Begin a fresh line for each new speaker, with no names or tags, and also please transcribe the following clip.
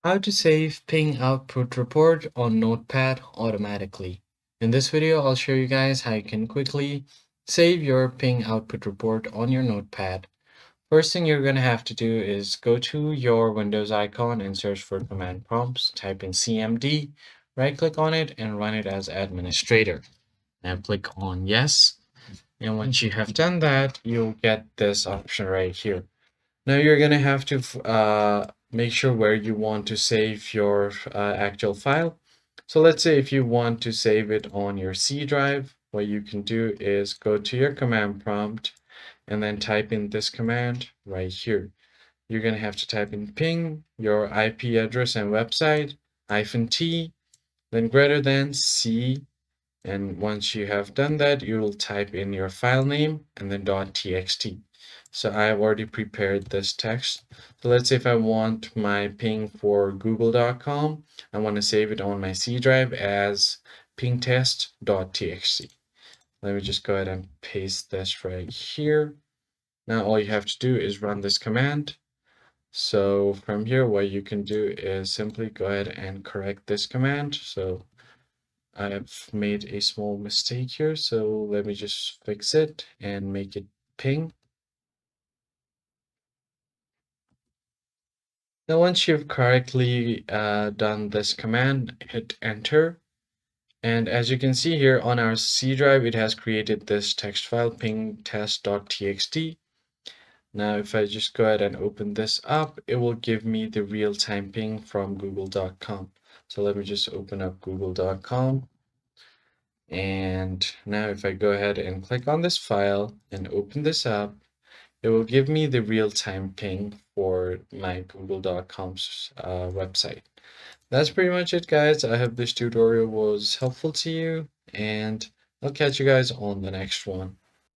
How to save ping output report on Notepad automatically. In this video, I'll show you guys how you can quickly save your ping output report on your Notepad. First thing you're going to have to do is go to your Windows icon and search for command prompts. Type in CMD, right click on it and run it as administrator. Now click on yes. And once you have done that, you'll get this option right here. Now you're going to have to make sure where you want to save your actual file. So let's say if you want to save it on your C drive, what you can do is go to your command prompt and then type in this command right here. You're going to have to type in ping, your IP address and website, -t, then greater than C. And once you have done that, you will type in your file name and then .txt. So I've already prepared this text. So let's say if I want my ping for google.com, I want to save it on my C drive as pingtest.txt. Let me just go ahead and paste this right here. Now all you have to do is run this command. So from here, what you can do is simply go ahead and correct this command. So I've made a small mistake here, so let me just fix it and make it ping. Now, once you've correctly done this command, hit enter. And as you can see here on our C drive, it has created this text file pingtest.txt. Now, if I just go ahead and open this up, it will give me the real-time ping from google.com. So let me just open up google.com. And now if I go ahead and click on this file and open this up, it will give me the real-time ping for my google.com's website. That's pretty much it, guys. I hope this tutorial was helpful to you, and I'll catch you guys on the next one.